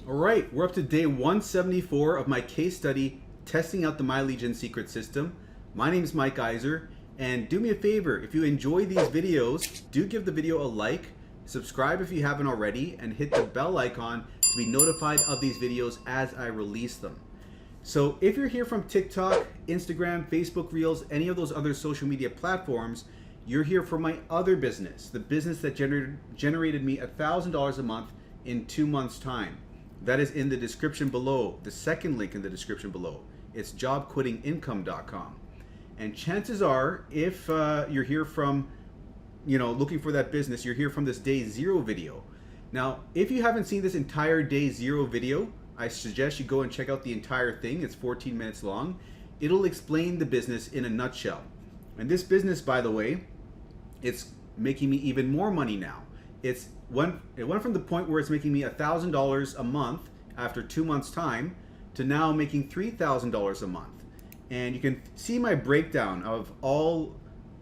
All right, we're up to day 174 of my case study testing out the My Legion secret system. My name is Mike Iser, and do me a favor, if you enjoy these videos, do give the video a like, subscribe if you haven't already, and hit the bell icon to be notified of these videos as I release them. So if you're here from TikTok, Instagram, Facebook Reels, any of those other social media platforms, you're here for my other business, the business that generated me $1,000 a month in 2 months' time. That is in the description below, the second link in the description below. It's jobquittingincome.com. And chances are, if you're here from, looking for that business, you're here from this day 0 video. Now, if you haven't seen this entire day 0 video, I suggest you go and check out the entire thing. It's 14 minutes long. It'll explain the business in a nutshell. And this business, by the way, it's making me even more money now. It went from the point where it's making me $1,000 a month after 2 months' time to now making $3,000 a month. And you can see my breakdown of all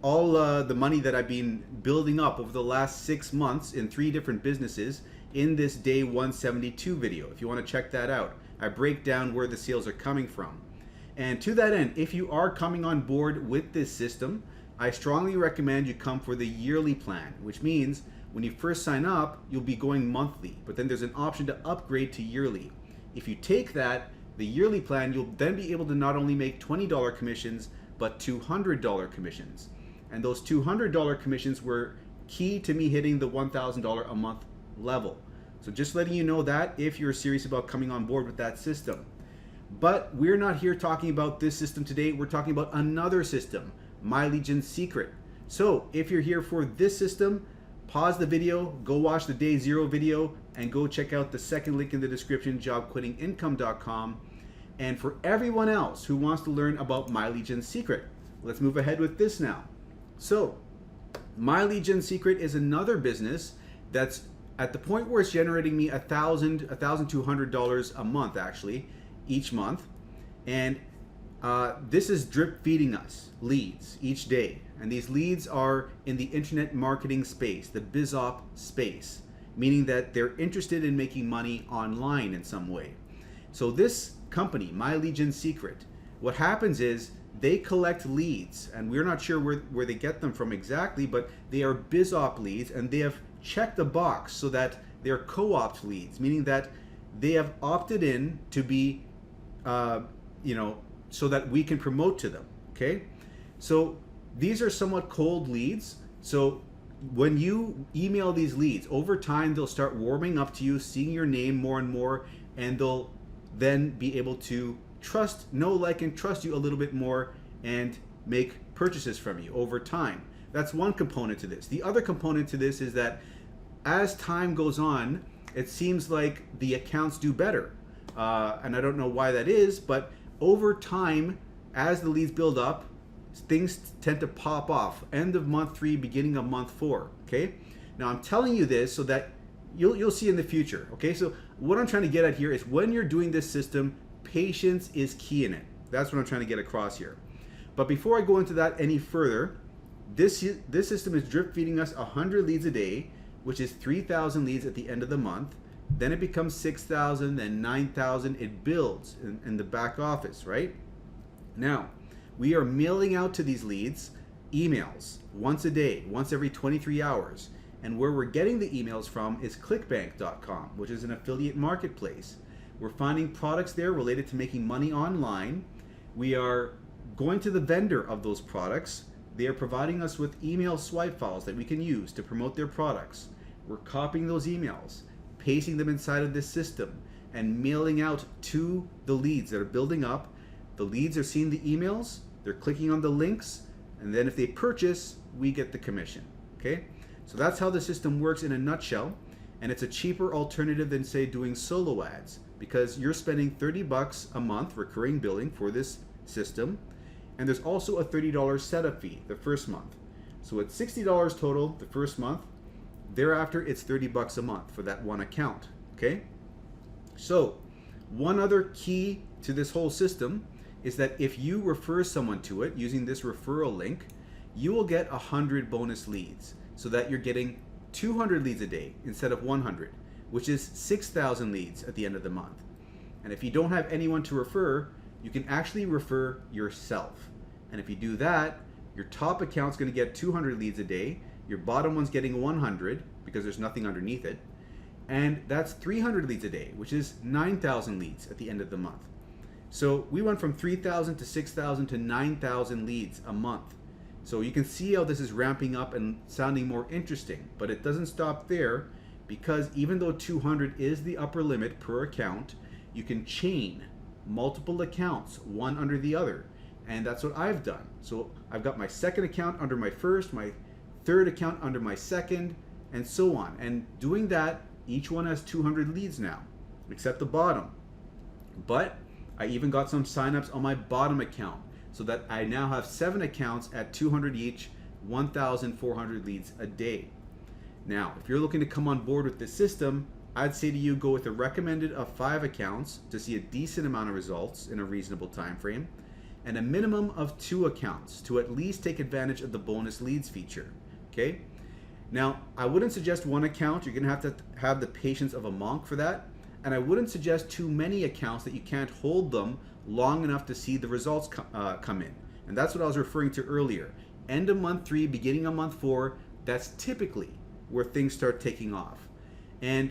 the money that I've been building up over the last 6 months in 3 different businesses in this day 172 video. If you want to check that out, I break down where the sales are coming from. And to that end, if you are coming on board with this system, I strongly recommend you come for the yearly plan, which means when you first sign up, you'll be going monthly, but then there's an option to upgrade to yearly. If you take that, the yearly plan, you'll then be able to not only make $20 commissions, but $200 commissions. And those $200 commissions were key to me hitting the $1,000 a month level. So just letting you know that if you're serious about coming on board with that system. But we're not here talking about this system today. We're talking about another system, My Legion Secret. So if you're here for this system, pause the video, go watch the day 0 video, and go check out the second link in the description, jobquittingincome.com. And for everyone else who wants to learn about My Legion Secret, let's move ahead with this now. So My Legion Secret is another business that's at the point where it's generating me $1,200 a month, actually, each month. And this is drip feeding us leads each day. And these leads are in the internet marketing space, the BizOp space, meaning that they're interested in making money online in some way. So this company, My Legion Secret, what happens is they collect leads, and we're not sure where they get them from exactly, but they are BizOp leads, and they have checked the box so that they're co-opt leads, meaning that they have opted in to be, so that we can promote to them, okay? So these are somewhat cold leads. know when you email these leads, over time they'll start warming up to you, seeing your name more and more, and they'll then be able to know, like, and trust you a little bit more and make purchases from you over time. That's one component to this. The other component to this is that as time goes on, it seems like the accounts do better. And I don't know why that is, but over time, as the leads build up, things tend to pop off. End of month 3, beginning of month 4, okay? Now I'm telling you this so that you'll see in the future, okay? So what I'm trying to get at here is when you're doing this system, patience is key in it. That's what I'm trying to get across here. But before I go into that any further, this system is drip feeding us 100 leads a day, which is 3,000 leads at the end of the month. Then it becomes 6,000, then 9,000. It builds in the back office, right? Now, we are mailing out to these leads emails once a day, once every 23 hours. And where we're getting the emails from is ClickBank.com, which is an affiliate marketplace. We're finding products there related to making money online. We are going to the vendor of those products. They are providing us with email swipe files that we can use to promote their products. We're copying those emails, pasting them inside of this system, and mailing out to the leads that are building up. The leads are seeing the emails, they're clicking on the links, and then if they purchase, we get the commission, okay? So that's how the system works in a nutshell, and it's a cheaper alternative than, say, doing solo ads, because you're spending $30 a month recurring billing for this system, and there's also a $30 setup fee the first month. So it's $60 total the first month. Thereafter, it's $30 a month for that one account, okay? So one other key to this whole system is that if you refer someone to it using this referral link, you will get 100 bonus leads, so that you're getting 200 leads a day instead of 100. which is 6,000 leads at the end of the month. And if you don't have anyone to refer, you can actually refer yourself. And if you do that, your top account's going to get 200 leads a day, your bottom one's getting 100 because there's nothing underneath it, and that's 300 leads a day, which is 9,000 leads at the end of the month. So we went from 3,000 to 6,000 to 9,000 leads a month. So you can see how this is ramping up and sounding more interesting, but it doesn't stop there, because even though 200 is the upper limit per account, you can chain multiple accounts one under the other, and that's what I've done. So I've got my second account under my first, my third account under my second, and so on. And doing that, each one has 200 leads now, except the bottom. But I even got some signups on my bottom account, so that I now have 7 accounts at 200 each, 1,400 leads a day. Now, if you're looking to come on board with this system, I'd say to you, go with a recommended of 5 accounts to see a decent amount of results in a reasonable time frame, and a minimum of 2 accounts to at least take advantage of the bonus leads feature. Okay? Now, I wouldn't suggest 1 account. You're going to have the patience of a monk for that. And I wouldn't suggest too many accounts that you can't hold them long enough to see the results come in. And that's what I was referring to earlier. End of month 3, beginning of month 4, that's typically where things start taking off. And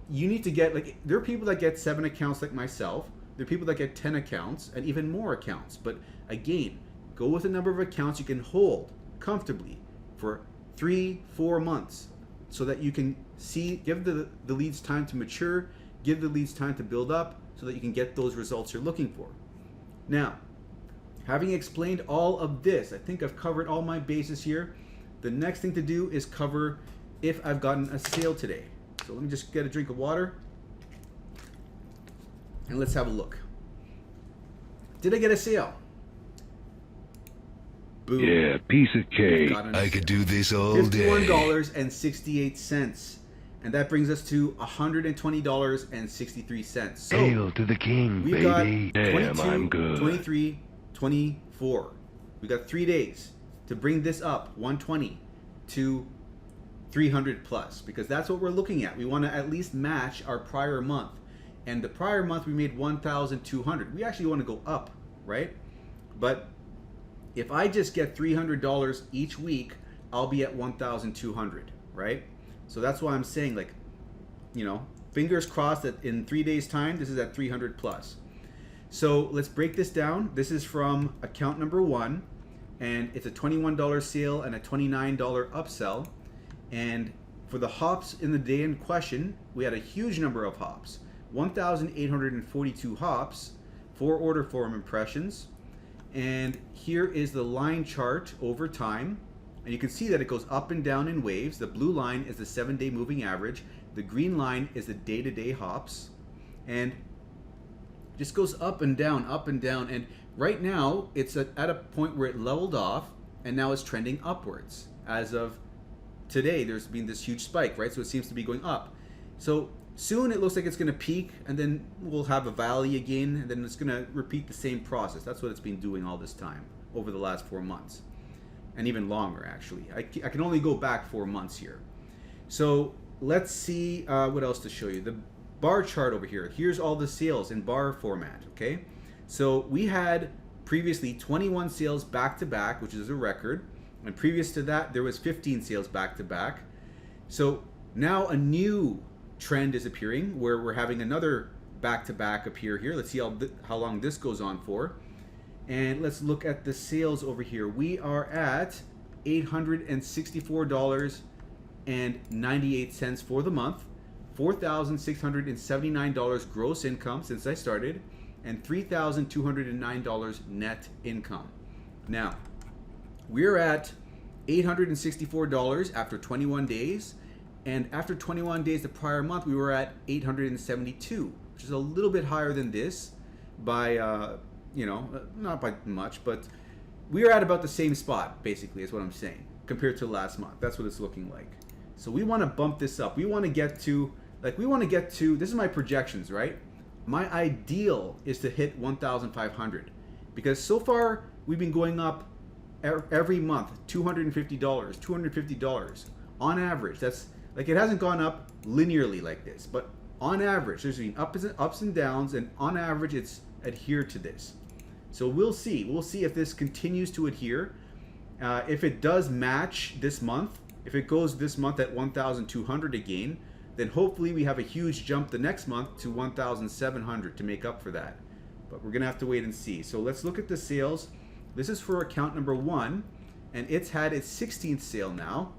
you need to get, like, there are people that get 7 accounts like myself. There are people that get 10 accounts and even more accounts. But again, go with a number of accounts you can hold comfortably for 3-4 months, so that you can see, give the leads time to mature, give the leads time to build up, so that you can get those results you're looking for. Now, having explained all of this, I think I've covered all my bases here. The next thing to do is cover if I've gotten a sale today. So let me just get a drink of water and let's have a look. Did I get a sale? Boom. Yeah, piece of cake. I could do this all day. $51.68. And that brings us to $120.63. So Hail to the king, we baby. got Damn, 22, I'm good. 23, 24. We got 3 days to bring this up, 120 to 300 plus, because that's what we're looking at. We want to at least match our prior month. And the prior month we made 1,200. We actually want to go up, right? But if I just get $300 each week, I'll be at 1,200, right? So that's why I'm saying, like, you know, fingers crossed that in 3 days time, this is at 300 plus. So let's break this down. This is from account number 1, and it's a $21 sale and a $29 upsell. And for the hops in the day in question, we had a huge number of hops, 1,842 hops, 4 order form impressions. And here is the line chart over time. And you can see that it goes up and down in waves. The blue line is the 7-day moving average. The green line is the day-to-day hops. And just goes up and down, up and down. And right now, it's at a point where it leveled off, and now it's trending upwards. As of today, there's been this huge spike, right? So it seems to be going up. So soon it looks like it's going to peak, and then we'll have a valley again, and then it's going to repeat the same process. That's what it's been doing all this time over the last 4 months, and even longer actually. I can only go back 4 months here. So let's see what else to show you. The bar chart over here. Here's all the sales in bar format. Okay, so we had previously 21 sales back to back, which is a record, and previous to that there was 15 sales back to back. So now a new trend is appearing where we're having another back-to-back appear here. Let's see how long this goes on for. And let's look at the sales over here. We are at $864.98 for the month, $4,679 gross income since I started, and $3,209 net income. Now, we're at $864 after 21 days. And after 21 days the prior month, we were at 872, which is a little bit higher than this by, not by much, but we are at about the same spot, basically, is what I'm saying, compared to last month. That's what it's looking like. So we want to bump this up. We want to get to, this is my projections, right? My ideal is to hit 1,500, because so far we've been going up every month, $250 on average. That's Like, it hasn't gone up linearly like this, but on average, there's been ups and downs, and on average, it's adhered to this. So we'll see. We'll see if this continues to adhere. If it does match this month, if it goes this month at 1,200 again, then hopefully we have a huge jump the next month to 1,700 to make up for that. But we're gonna have to wait and see. So let's look at the sales. This is for account number 1, and it's had its 16th sale now,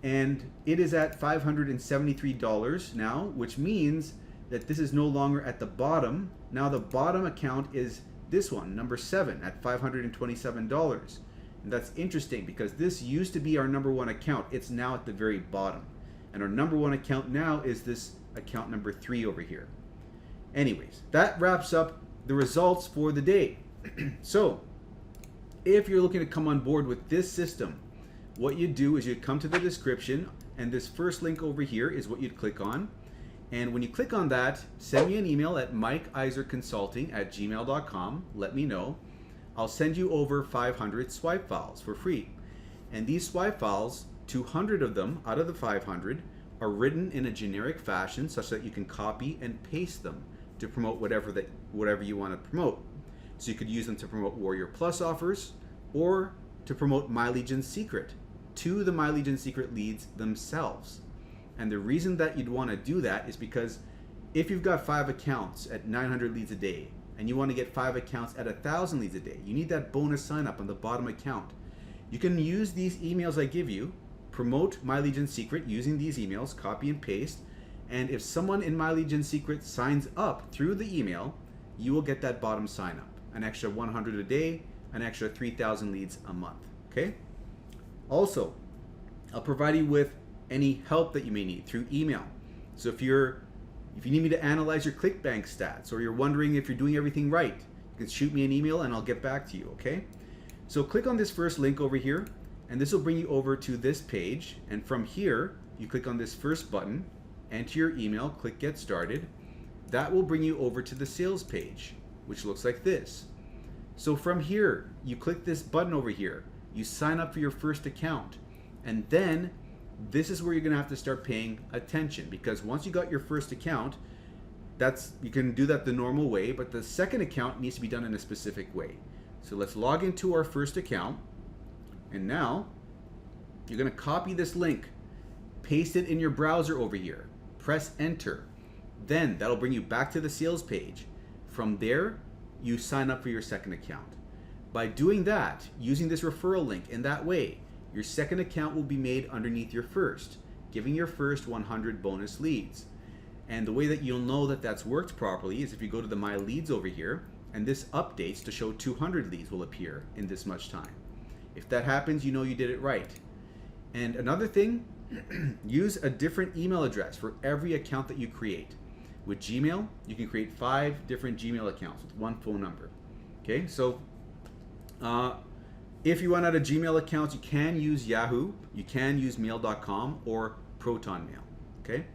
and it is at $573 now, which means that this is no longer at the bottom. Now the bottom account is this one, number 7, at $527. And that's interesting because this used to be our number 1 account. It's now at the very bottom. And our number 1 account now is this account number 3 over here. Anyways, that wraps up the results for the day. So, if you're looking to come on board with this system, what you do is you come to the description, and this first link over here is what you'd click on. And when you click on that, send me an email at mikeiserconsulting@gmail.com. Let me know. I'll send you over 500 swipe files for free. And these swipe files, 200 of them out of the 500 are written in a generic fashion such that you can copy and paste them to promote whatever you want to promote. So you could use them to promote Warrior Plus offers or to promote My Legion Secret to the My Legion Secret leads themselves. And the reason that you'd want to do that is because if you've got 5 accounts at 900 leads a day and you want to get 5 accounts at 1,000 leads a day, you need that bonus sign up on the bottom account. You can use these emails I give you, promote My Legion Secret using these emails, copy and paste, and if someone in My Legion Secret signs up through the email, you will get that bottom sign up, an extra 100 a day, an extra 3,000 leads a month, okay? Also, I'll provide you with any help that you may need through email. So if you need me to analyze your ClickBank stats, or you're wondering if you're doing everything right, you can shoot me an email and I'll get back to you, okay? So click on this first link over here, and this will bring you over to this page. And from here, you click on this first button, enter your email, click Get Started. That will bring you over to the sales page, which looks like this. So from here, you click this button over here, you sign up for your first account, and then this is where you're gonna have to start paying attention, because once you got your first account, you can do that the normal way, but the second account needs to be done in a specific way. So let's log into our first account, and now you're gonna copy this link, paste it in your browser over here, press enter. Then that'll bring you back to the sales page. From there, you sign up for your second account. By doing that, using this referral link in that way, your second account will be made underneath your first, giving your first 100 bonus leads. And the way that you'll know that that's worked properly is if you go to the My Leads over here, and this updates to show 200 leads will appear in this much time. If that happens, you know you did it right. And another thing, use a different email address for every account that you create. With Gmail, you can create 5 different Gmail accounts with 1 phone number. Okay, so if you run out of Gmail accounts, you can use Yahoo, you can use mail.com or Proton Mail. Okay,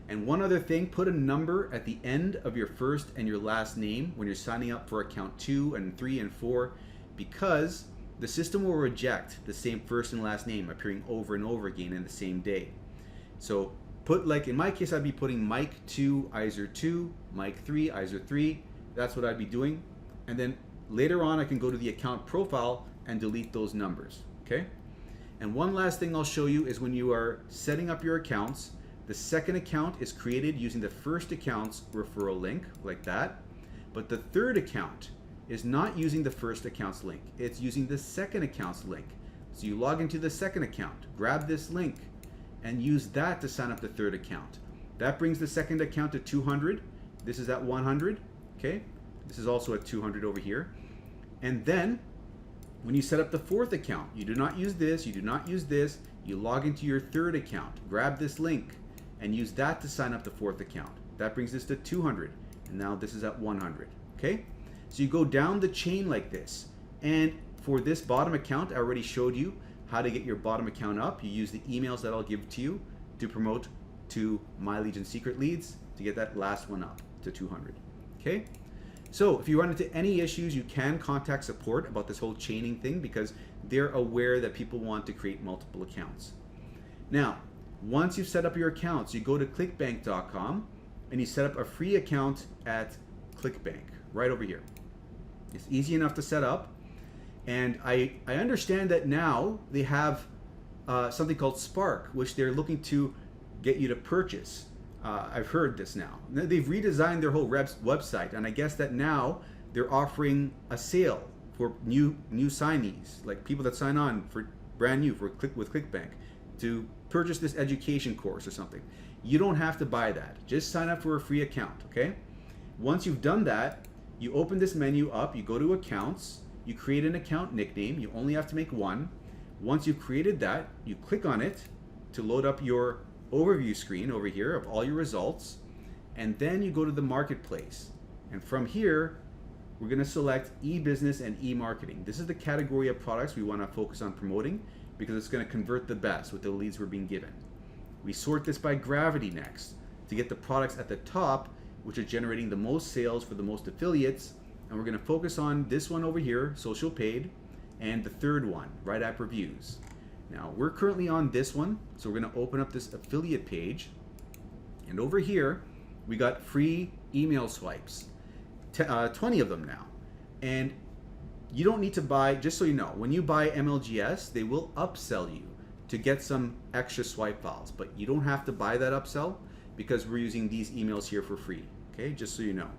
and one other thing, put a number at the end of your first and your last name when you're signing up for account 2 and 3 and 4, because the system will reject the same first and last name appearing over and over again in the same day. So put, like in my case, I'd be putting Mike 2, Iser 2, Mike 3, Iser 3. That's what I'd be doing. And then later on, I can go to the account profile and delete those numbers, okay? And one last thing I'll show you is when you are setting up your accounts, the second account is created using the first account's referral link, like that. But the third account is not using the first account's link. It's using the second account's link. So you log into the second account, grab this link, and use that to sign up the third account. That brings the second account to 200. This is at 100, okay? This is also at 200 over here. And then, when you set up the fourth account, you do not use this, you do not use this, you log into your third account, grab this link, and use that to sign up the fourth account. That brings this to 200, and now this is at 100, okay? So you go down the chain like this, and for this bottom account, I already showed you how to get your bottom account up. You use the emails that I'll give to you to promote to My Legion Secret leads to get that last one up to 200, okay? So if you run into any issues, you can contact support about this whole chaining thing, because they're aware that people want to create multiple accounts. Now, Once you've set up your accounts, you go to clickbank.com and you set up a free account at ClickBank right over here. It's easy enough to set up. And I understand that now they have something called Spark, which they're looking to get you to purchase. I've heard this now. They've redesigned their whole website, and I guess that now they're offering a sale for new signees, like people that sign on for brand new with ClickBank to purchase this education course or something. You don't have to buy that. Just sign up for a free account, okay? Once you've done that, you open this menu up, you go to accounts, you create an account nickname. You only have to make one. Once you've created that, you click on it to load up your overview screen over here of all your results, and then you go to the marketplace. And from here, we're going to select e-business and e-marketing. This is the category of products we want to focus on promoting because it's going to convert the best with the leads we're being given. We sort this by gravity next to get the products at the top, which are generating the most sales for the most affiliates. And we're going to focus on this one over here, social paid, and the third one, WriteAppReviews. Now, we're currently on this one, so we're going to open up this affiliate page. And over here, we got free email swipes, 20 of them now. And you don't need to buy, just so you know, when you buy MLGS, they will upsell you to get some extra swipe files. But you don't have to buy that upsell because we're using these emails here for free, okay? Just so you know.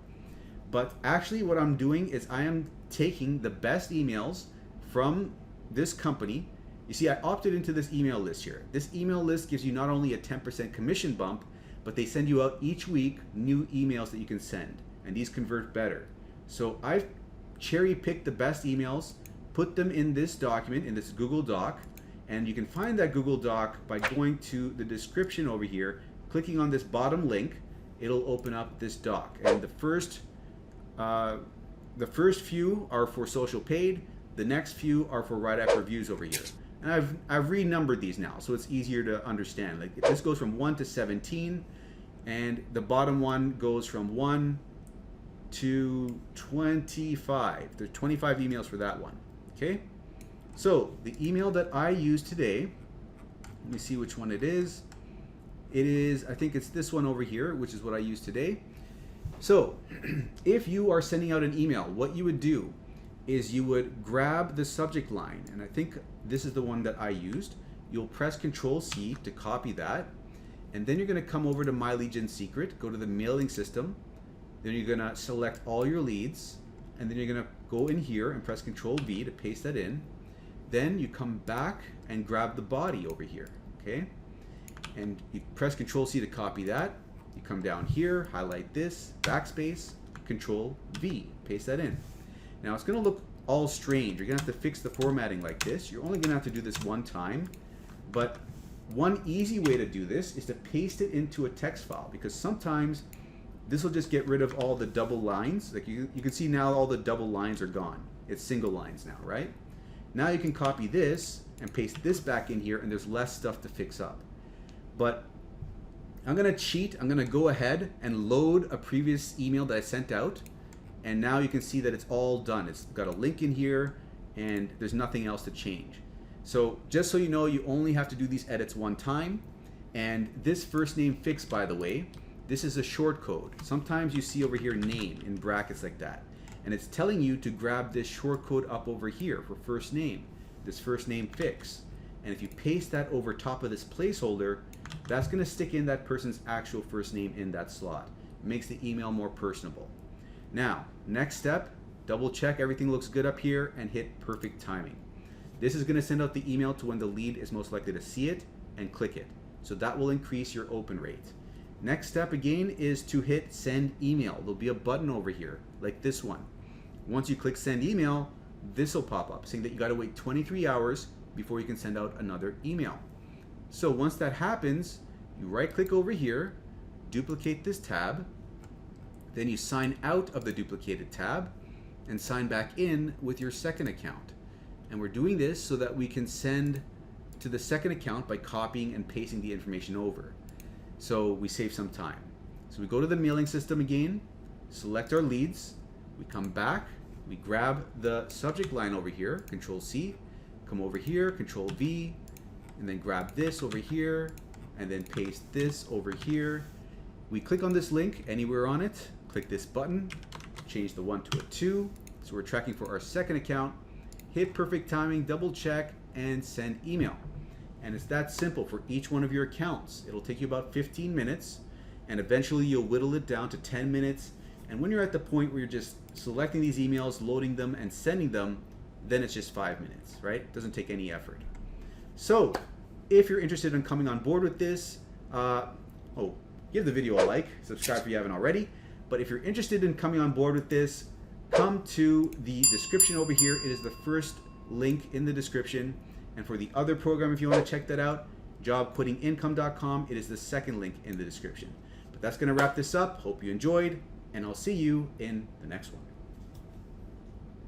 But actually what I'm doing is I am taking the best emails from this company. You see, I opted into this email list here. This email list gives you not only a 10% commission bump, but they send you out each week new emails that you can send, and these convert better. So I've cherry picked the best emails, put them in this document, in this Google Doc, and you can find that Google Doc by going to the description over here, clicking on this bottom link. It'll open up this doc, and the first few are for social paid. The next few are for WriteAppReviews over here. And I've renumbered these now, so it's easier to understand. Like this goes from 1 to 17, and the bottom one goes from 1 to 25. There's 25 emails for that one. Okay? So the email that I use today, let me see which one it is. It is, I think it's this one over here, which is what I use today. So if you are sending out an email, what you would do is you would grab the subject line, and I think this is the one that I used. You'll press Control-C to copy that, and then you're going to come over to My Lead Gen Secret, go to the mailing system, then you're going to select all your leads, and then you're going to go in here and press Control-V to paste that in. Then you come back and grab the body over here, okay? And you press Control-C to copy that. You come down here, highlight this, backspace, Control-V, paste that in. Now it's going to look all strange. You're going to have to fix the formatting like this. You're only going to have to do this one time, but one easy way to do this is to paste it into a text file, because sometimes this will just get rid of all the double lines. Like you can see now all the double lines are gone. It's single lines now, right? Now you can copy this and paste this back in here, and there's less stuff to fix up. But I'm going to cheat. I'm going to go ahead and load a previous email that I sent out. And now you can see that it's all done. It's got a link in here, and there's nothing else to change. So just so you know, you only have to do these edits one time. And this first name fix, by the way, this is a short code. Sometimes you see over here name in brackets like that. And it's telling you to grab this short code up over here for first name, this first name fix. And if you paste that over top of this placeholder, that's going to stick in that person's actual first name in that slot. It makes the email more personable. Now, next step, double check everything looks good up here and hit perfect timing. This is going to send out the email to when the lead is most likely to see it and click it. So that will increase your open rate. Next step again is to hit send email. There'll be a button over here like this one. Once you click send email, this will pop up saying that you got to wait 23 hours before you can send out another email. So once that happens, you right click over here, duplicate this tab, then you sign out of the duplicated tab and sign back in with your second account. And we're doing this so that we can send to the second account by copying and pasting the information over. So we save some time. So we go to the mailing system again, select our leads, we come back, we grab the subject line over here, Control-C, come over here, Control-V, and then grab this over here, and then paste this over here. We click on this link anywhere on it, click this button, change the 1 to a 2. So we're tracking for our second account. Hit perfect timing, double check, and send email. And it's that simple for each one of your accounts. It'll take you about 15 minutes, and eventually you'll whittle it down to 10 minutes. And when you're at the point where you're just selecting these emails, loading them, and sending them, then it's just 5 minutes, right? It doesn't take any effort. So if you're interested in coming on board with this, give the video a like, subscribe if you haven't already. But if you're interested in coming on board with this, come to the description over here. It is the first link in the description. And for the other program, if you want to check that out, jobquittingincome.com, it is the second link in the description. But that's going to wrap this up. Hope you enjoyed, and I'll see you in the next one.